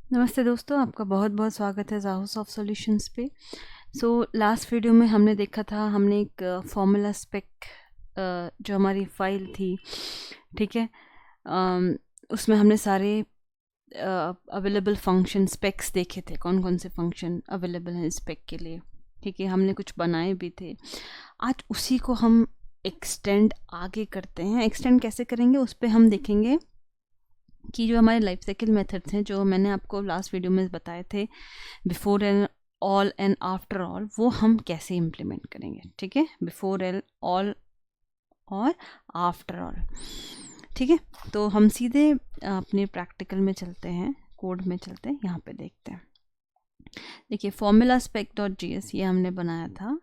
नमस्ते दोस्तों, आपका बहुत बहुत स्वागत है ज़ाहू सॉफ्ट सॉल्यूशंस पे। लास्ट वीडियो में हमने देखा था, हमने एक फॉर्मूला स्पेक जो हमारी फाइल थी, ठीक है, उसमें हमने सारे अवेलेबल फंक्शन स्पेक्स देखे थे, कौन कौन से फंक्शन अवेलेबल हैं स्पेक के लिए। ठीक है, हमने कुछ बनाए भी थे। आज उसी को हम एक्सटेंड आगे करते हैं। एक्सटेंड कैसे करेंगे उस पर हम देखेंगे कि जो हमारे लाइफ साइकिल मेथड्स हैं, जो मैंने आपको लास्ट वीडियो में बताए थे, before and all and after all, वो हम कैसे इम्प्लीमेंट करेंगे। ठीक है, बिफोर एंड ऑल और आफ्टर ऑल। ठीक है, तो हम सीधे अपने प्रैक्टिकल में चलते हैं, कोड में चलते हैं, यहाँ पे देखते हैं। देखिए, फॉर्मूला स्पेक डॉट जीएस ये हमने बनाया था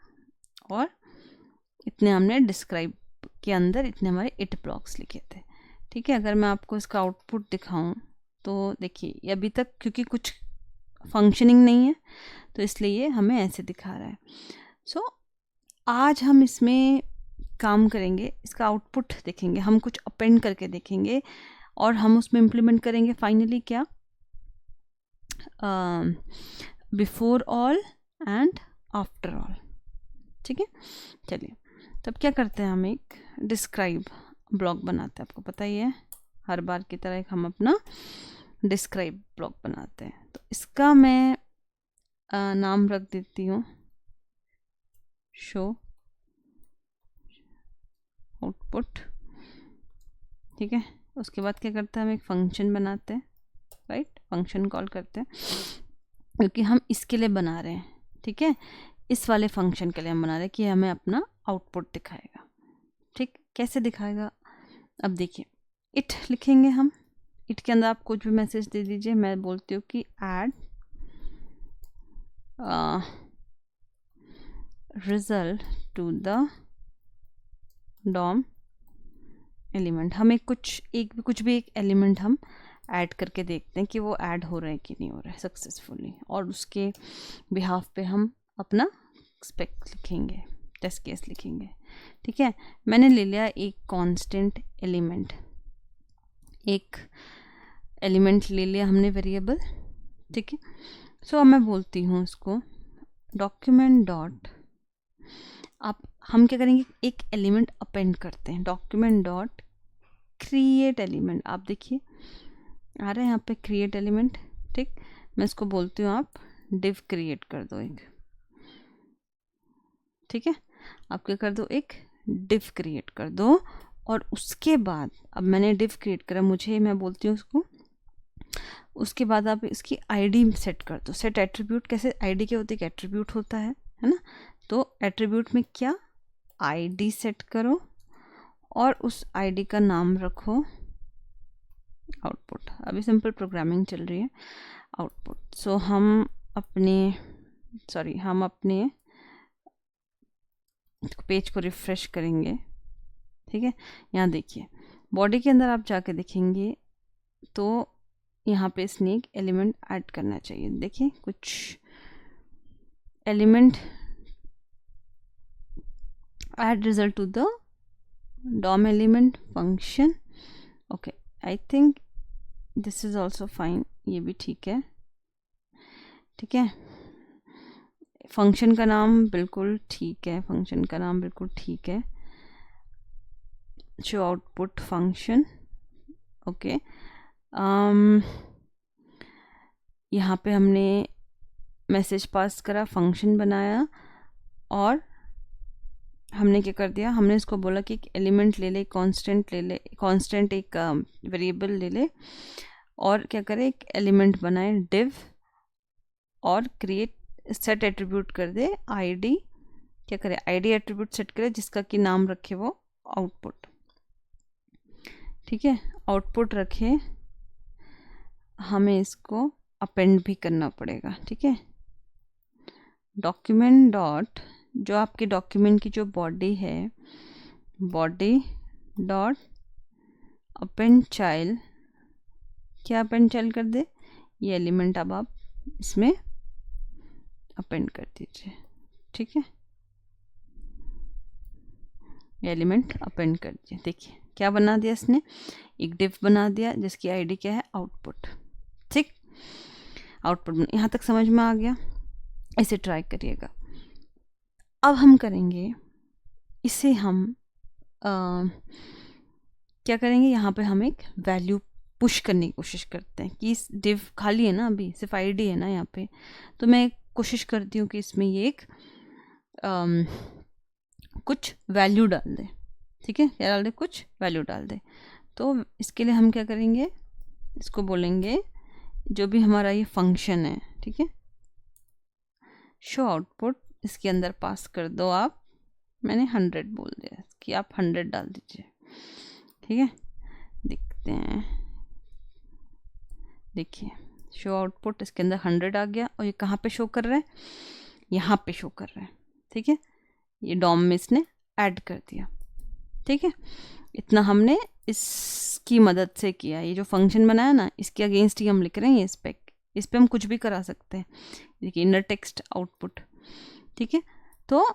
और इतने हमने डिस्क्राइब के अंदर इतने हमारे इट ब्लॉक्स लिखे थे। ठीक है, अगर मैं आपको इसका आउटपुट दिखाऊं तो देखिए, ये अभी तक क्योंकि कुछ फंक्शनिंग नहीं है तो इसलिए ये हमें ऐसे दिखा रहा है। आज हम इसमें काम करेंगे, इसका आउटपुट देखेंगे, हम कुछ अपेंड करके देखेंगे और हम उसमें इम्प्लीमेंट करेंगे फाइनली क्या, before all and after all. ठीक है, चलिए तब क्या करते हैं, हम एक डिस्क्राइब ब्लॉक बनाते हैं। आपको पता ही है, हर बार की तरह एक हम अपना डिस्क्राइब ब्लॉक बनाते हैं। तो इसका मैं नाम रख देती हूँ शो आउटपुट। ठीक है, उसके बाद क्या करते हैं, हम एक फंक्शन बनाते हैं, राइट, फंक्शन कॉल करते हैं क्योंकि हम इसके लिए बना रहे हैं। ठीक है, इस वाले फंक्शन के लिए हम बना रहे हैं कि हमें अपना आउटपुट दिखाएगा। ठीक, कैसे दिखाएगा, अब देखिए, इट लिखेंगे हम। इट के अंदर आप कुछ भी मैसेज दे दीजिए। मैं बोलती हूँ कि add result to the DOM element. हम कुछ भी एक एलिमेंट हम ऐड करके देखते हैं कि वो ऐड हो रहा है कि नहीं हो रहा है सक्सेसफुली, और उसके बिहाफ पे हम अपना स्पेक लिखेंगे, टेस्ट केस लिखेंगे। ठीक है, मैंने ले लिया एक कांस्टेंट एलिमेंट, एक एलिमेंट ले लिया हमने वेरिएबल। ठीक है, सो अब मैं बोलती हूँ उसको डॉक्यूमेंट डॉट, आप हम क्या करेंगे, एक एलिमेंट अपेंड करते हैं, डॉक्यूमेंट डॉट क्रिएट एलिमेंट। आप देखिए आ रहा है यहाँ पे क्रिएट एलिमेंट। ठीक, मैं इसको बोलती हूँ आप डिव क्रिएट कर दो एक। ठीक है, आप क्या कर दो, एक डिव क्रिएट कर दो। और उसके बाद अब मैंने डिव क्रिएट करा, मैं बोलती हूँ उसको, उसके बाद आप इसकी आईडी सेट कर दो। सेट एट्रीब्यूट कैसे, आईडी क्या होती है, एट्रीब्यूट होता है ना। तो एट्रीब्यूट में क्या, आईडी सेट करो और उस आईडी का नाम रखो आउटपुट। अभी सिंपल प्रोग्रामिंग चल रही है, आउटपुट। सो हम अपने पेज को रिफ्रेश करेंगे। ठीक है, यहाँ देखिए बॉडी के अंदर आप जाके देखेंगे तो यहाँ पे इसने एक एलिमेंट ऐड करना चाहिए। देखिए कुछ element add result to the DOM element function. Okay, I think this is also fine, ये भी ठीक है। ठीक है, फंक्शन का नाम बिल्कुल ठीक है, फंक्शन का नाम बिल्कुल ठीक है, शो आउटपुट फंक्शन। ओके, यहाँ पे हमने मैसेज पास करा, फंक्शन बनाया और हमने क्या कर दिया, हमने इसको बोला कि एक एलिमेंट ले ले, कांस्टेंट ले ले, कांस्टेंट एक वेरिएबल ले ले और क्या करे, एक एलिमेंट बनाए डिव और क्रिएट सेट एट्रीब्यूट कर दे आईडी। क्या करे, आईडी एट्रीब्यूट सेट करे जिसका कि नाम रखे वो आउटपुट। ठीक है, आउटपुट रखे, हमें इसको अपेंड भी करना पड़ेगा। ठीक है, डॉक्यूमेंट डॉट, जो आपके डॉक्यूमेंट की जो बॉडी है, बॉडी डॉट अपेंड चाइल्ड। क्या अपेंड चाइल्ड कर दे, ये एलिमेंट अब आप इसमें अपेंड कर दीजिए। ठीक है, ये एलिमेंट अपेंड कर दीजिए। देखिए क्या बना दिया इसने, एक डिव बना दिया जिसकी आईडी क्या है, आउटपुट। ठीक, आउटपुट। यहाँ तक समझ में आ गया? इसे ट्राई करिएगा। अब हम करेंगे इसे हम क्या करेंगे, यहाँ पे हम एक वैल्यू पुश करने की कोशिश करते हैं कि इस डिव खाली है ना, अभी सिर्फ आईडी है ना यहाँ पे, तो मैं कोशिश करती हूँ कि इसमें ये एक कुछ वैल्यू डाल दे। ठीक है, क्या डाल दे? कुछ वैल्यू डाल दे। तो इसके लिए हम क्या करेंगे, इसको बोलेंगे जो भी हमारा ये फंक्शन है, ठीक है, शो आउटपुट, इसके अंदर पास कर दो आप, मैंने 100 बोल दिया कि आप 100 डाल दीजिए। ठीक है, देखते हैं, देखिए शो आउटपुट, इसके अंदर 100 आ गया और ये कहाँ पे शो कर रहा है? यहाँ पे शो कर रहा है। ठीक है, ये डॉम में इसने ऐड कर दिया। ठीक है, इतना हमने इसकी मदद से किया। ये जो फंक्शन बनाया ना, इसके अगेंस्ट ही हम लिख रहे हैं ये स्पेक, इस पे हम कुछ भी करा सकते हैं। देखिए इनर टेक्स्ट आउटपुट। ठीक है, तो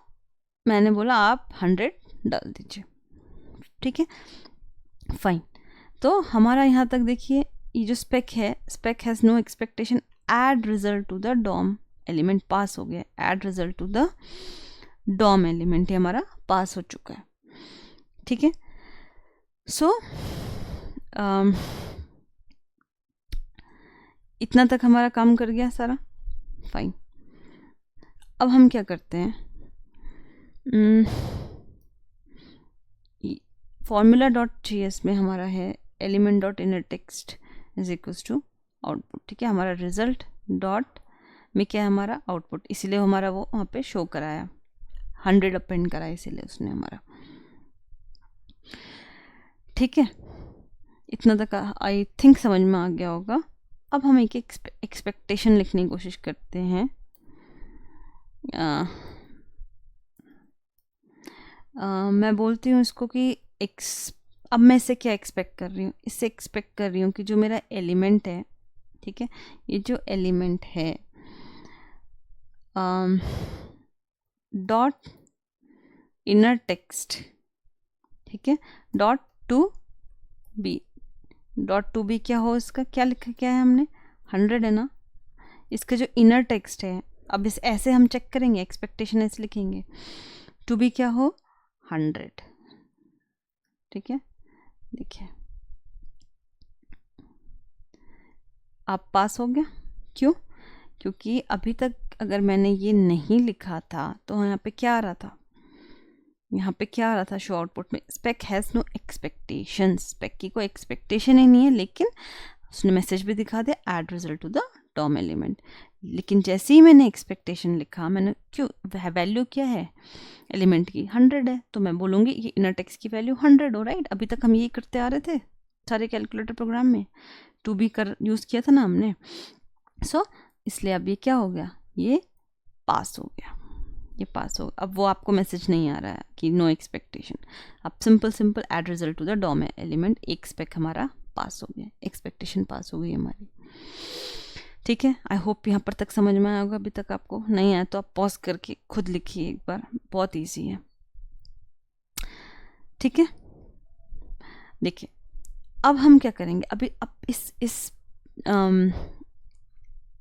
मैंने बोला आप 100 डाल दीजिए। ठीक है, फाइन। तो हमारा यहाँ तक देखिए, ये जो स्पेक है, spec has no expectation, add result to the DOM element pass हो गया। Add result to the DOM element, ये हमारा पास हो चुका है। ठीक है, सो इतना तक हमारा काम कर गया सारा, फाइन। अब हम क्या करते हैं, formula.js में हमारा है element dot inner text is equals to output. ठीक है, हमारा रिजल्ट डॉट में क्या है, हमारा आउटपुट, इसीलिए हमारा वो वहाँ पे शो कराया, 100 अपेंड कराया, इसीलिए उसने हमारा। ठीक है, इतना तक आई थिंक समझ में आ गया होगा। अब हम एक एक्सपेक्टेशन लिखने की कोशिश करते हैं। मैं बोलती हूँ इसको कि अब मैं इससे क्या एक्सपेक्ट कर रही हूँ, इससे एक्सपेक्ट कर रही हूँ कि जो मेरा एलिमेंट है, ठीक है, ये जो एलिमेंट है डॉट इनर टेक्स्ट, ठीक है, dot to be, dot to be क्या हो, इसका क्या लिखा, क्या है हमने, 100 है ना, इसका जो इनर टेक्स्ट है, अब इस ऐसे हम चेक करेंगे, एक्सपेक्टेशन ऐसे लिखेंगे, टू बी क्या हो, 100। ठीक है, देखिए आप पास हो गया। क्यों? क्योंकि अभी तक अगर मैंने ये नहीं लिखा था तो यहाँ पे क्या आ रहा था, यहाँ पे क्या आ रहा था शो आउटपुट में, spec has no expectation, spec की कोई एक्सपेक्टेशन ही नहीं है, लेकिन उसने मैसेज भी दिखा दिया add result to the DOM element. लेकिन जैसे ही मैंने एक्सपेक्टेशन लिखा, मैंने क्यों, वैल्यू क्या है एलिमेंट की, 100 है, तो मैं बोलूँगी ये इनर टेक्स्ट की वैल्यू 100 हो, राइट। अभी तक हम ये करते आ रहे थे सारे कैलकुलेटर प्रोग्राम में, टू बी कर यूज़ किया था ना हमने। सो इसलिए अब ये क्या हो गया, ये पास हो गया, ये पास हो। अब वो आपको मैसेज नहीं आ रहा है कि नो एक्सपेक्टेशन, अब simple add result to the DOM element, एक स्पेक हमारा पास हो गया, एक्सपेक्टेशन पास हो गई हमारी। ठीक है, आई होप यहाँ पर तक समझ में आया होगा। अभी तक आपको नहीं आया तो आप पॉज करके खुद लिखिए एक बार, बहुत ईजी है। ठीक है, देखिए अब हम क्या करेंगे, अभी अब इस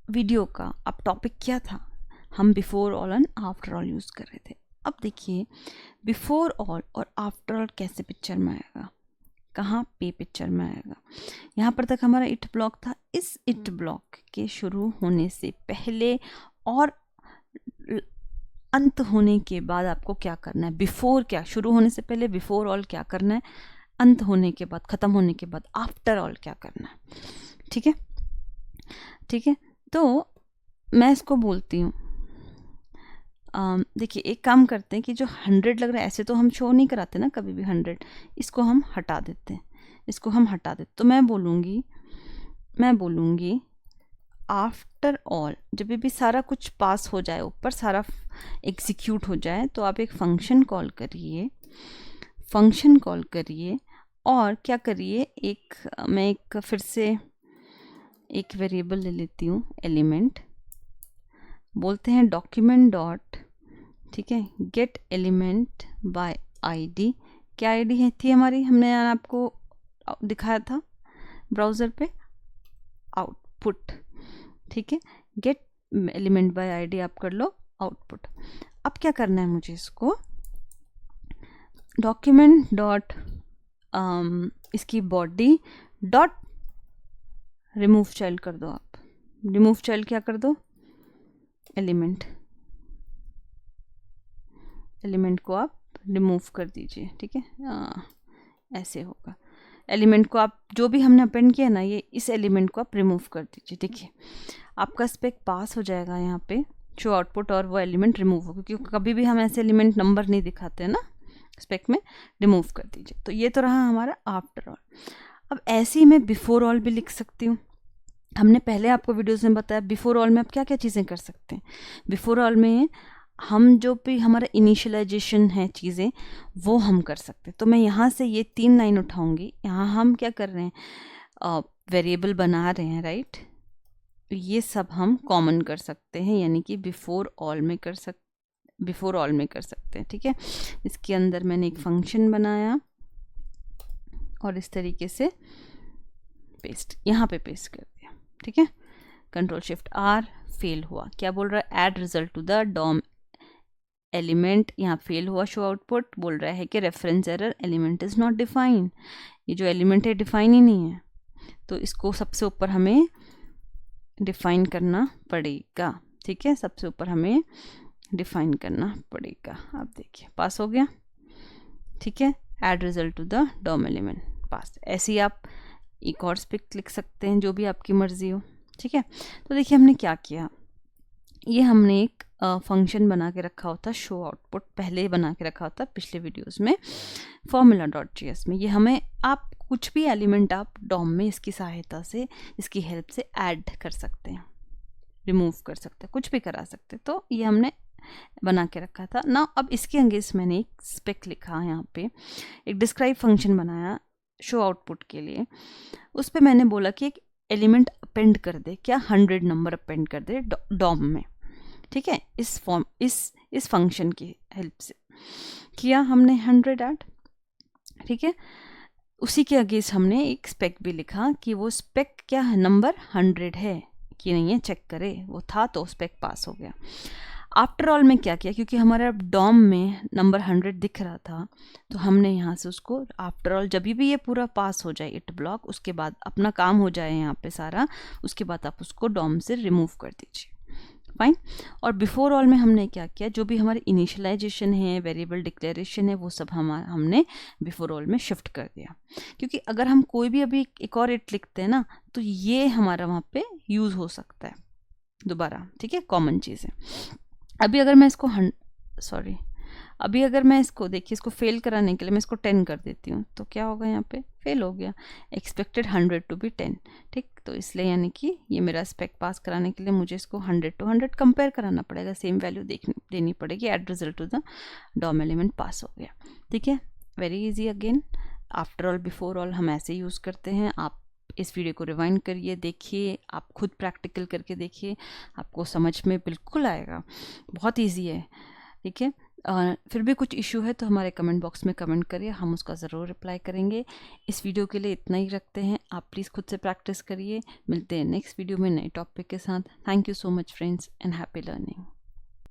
वीडियो का अब टॉपिक क्या था, हम before all and after all use कर रहे थे। अब देखिए बिफोर ऑल और आफ्टर ऑल कैसे पिक्चर में आएगा, कहाँ पे पिक्चर में आएगा। यहाँ पर तक हमारा इट ब्लॉक था, इस इट ब्लॉक के शुरू होने से पहले और अंत होने के बाद आपको क्या करना है, बिफोर क्या, शुरू होने से पहले बिफोर ऑल क्या करना है, अंत होने के बाद, ख़त्म होने के बाद आफ्टर ऑल क्या करना है। ठीक है, ठीक है, तो मैं इसको बोलती हूँ, देखिए एक काम करते हैं कि जो 100 लग रहा है, ऐसे तो हम शो नहीं कराते ना कभी भी 100, इसको हम हटा देते हैं, इसको हम हटा देते, तो मैं बोलूँगी आफ्टर ऑल, जब भी सारा कुछ पास हो जाए, ऊपर सारा एग्जीक्यूट हो जाए, तो आप एक फंक्शन कॉल करिए, और क्या करिए, मैं फिर से एक वेरिएबल ले लेती हूँ, एलिमेंट, बोलते हैं डॉक्यूमेंट डॉट, ठीक है, गेट एलिमेंट बाय आईडी। क्या आईडी है थी हमारी, हमने आपको दिखाया था ब्राउज़र पे, आउटपुट। ठीक है, गेट एलिमेंट बाय आईडी आप कर लो आउटपुट। अब क्या करना है मुझे, इसको डॉक्यूमेंट डॉट इसकी बॉडी डॉट रिमूव चाइल्ड कर दो। आप रिमूव चाइल्ड क्या कर दो, एलिमेंट को आप रिमूव कर दीजिए। ठीक है, ऐसे होगा। एलिमेंट को आप जो भी हमने अपेंड किया ना, ये इस एलिमेंट को आप रिमूव कर दीजिए। देखिए आपका स्पेक पास हो जाएगा यहाँ पे शो आउटपुट, और वो एलिमेंट रिमूव होगा, क्योंकि कभी भी हम ऐसे एलिमेंट नंबर नहीं दिखाते हैं ना स्पेक में। रिमूव कर दीजिए। तो ये तो रहा हमारा आफ्टर ऑल। अब ऐसे ही मैं बिफोर ऑल भी लिख सकती हूँ। हमने पहले आपको वीडियोस में बताया बिफोर ऑल में आप क्या क्या चीज़ें कर सकते हैं। बिफोर ऑल में हम जो भी हमारा इनिशियलाइजेशन है चीज़ें, वो हम कर सकते हैं। तो मैं यहाँ से ये 3 लाइन उठाऊंगी। यहाँ हम क्या कर रहे हैं, वेरिएबल बना रहे हैं, राइट। ये सब हम कॉमन कर सकते हैं, यानी कि बिफोर ऑल में कर सकते हैं। ठीक है, इसके अंदर मैंने एक फंक्शन बनाया और इस तरीके से यहाँ पे पेस्ट कर दिया। ठीक है, कंट्रोल शिफ्ट आर, फेल हुआ। क्या बोल रहा है, add result to the DOM element. यहाँ फेल हुआ शो आउटपुट, बोल रहा है कि reference error, element is not defined. ये जो एलिमेंट है डिफाइन ही नहीं है, तो इसको सबसे ऊपर हमें डिफाइन करना पड़ेगा। ठीक है, सबसे ऊपर हमें डिफाइन करना पड़ेगा। आप देखिए पास हो गया। ठीक है, add result to the DOM element, pass. ऐसे ही आप एक और स्पेक लिख सकते हैं, जो भी आपकी मर्जी हो। ठीक है, तो देखिए हमने क्या किया, ये हमने एक फंक्शन बना के रखा होता शो आउटपुट, पहले ही बना के रखा होता पिछले वीडियोस में formula.js में। ये हमें आप कुछ भी एलिमेंट आप डॉम में इसकी सहायता से, इसकी हेल्प से ऐड कर सकते हैं, रिमूव कर सकते हैं, कुछ भी करा सकते हैं। तो ये हमने बना के रखा था ना। अब इसके अगेंस्ट मैंने एक स्पेक लिखा, यहाँ पे एक डिस्क्राइब फंक्शन बनाया शो आउटपुट के लिए। उस पर मैंने बोला कि एक एलिमेंट अपेंड कर दे, क्या 100 नंबर अपेंड कर दे डॉम में। ठीक है, इस फंक्शन की हेल्प से किया हमने 100 ऐड। ठीक है, उसी के अगेंस्ट हमने एक स्पेक भी लिखा कि वो स्पेक क्या है, नंबर 100 है कि नहीं है, चेक करे। वो था तो स्पेक पास हो गया। आफ्टर ऑल में क्या किया, क्योंकि हमारा डॉम में नंबर 100 दिख रहा था, तो हमने यहाँ से उसको आफ्टर ऑल, जब भी ये पूरा पास हो जाए इट ब्लॉक, उसके बाद अपना काम हो जाए यहाँ पे सारा, उसके बाद आप उसको डॉम से रिमूव कर दीजिए। फाइन। और बिफोर ऑल में हमने क्या किया, जो भी हमारे इनिशियलाइजेशन है, वेरिएबल डिक्लेरेशन है, वो सब हमने बिफोर ऑल में शिफ्ट कर दिया। क्योंकि अगर हम कोई भी अभी एक और इट लिखते हैं ना, तो ये हमारा वहाँ पे यूज़ हो सकता है दोबारा। ठीक है, कॉमन चीज़ है। अभी अगर मैं इसको देखिए, इसको फेल कराने के लिए मैं इसको 10 कर देती हूँ, तो क्या होगा, यहाँ पे फेल हो गया। Expected 100 to be 10। ठीक, तो इसलिए यानी कि ये मेरा स्पेक पास कराने के लिए मुझे इसको 100 to 100 कंपेयर कराना पड़ेगा, सेम वैल्यू देनी पड़ेगी। Add result to the DOM element, pass हो गया। ठीक है, very easy. Again after all before all हम ऐसे यूज़ करते हैं। आप इस वीडियो को रिवाइंड करिए, देखिए, आप खुद प्रैक्टिकल करके देखिए, आपको समझ में बिल्कुल आएगा, बहुत इजी है। ठीक है, फिर भी कुछ इशू है तो हमारे कमेंट बॉक्स में कमेंट करिए, हम उसका ज़रूर रिप्लाई करेंगे। इस वीडियो के लिए इतना ही रखते हैं, आप प्लीज़ खुद से प्रैक्टिस करिए। मिलते हैं नेक्स्ट वीडियो में नए टॉपिक के साथ। Thank you so much friends and happy learning.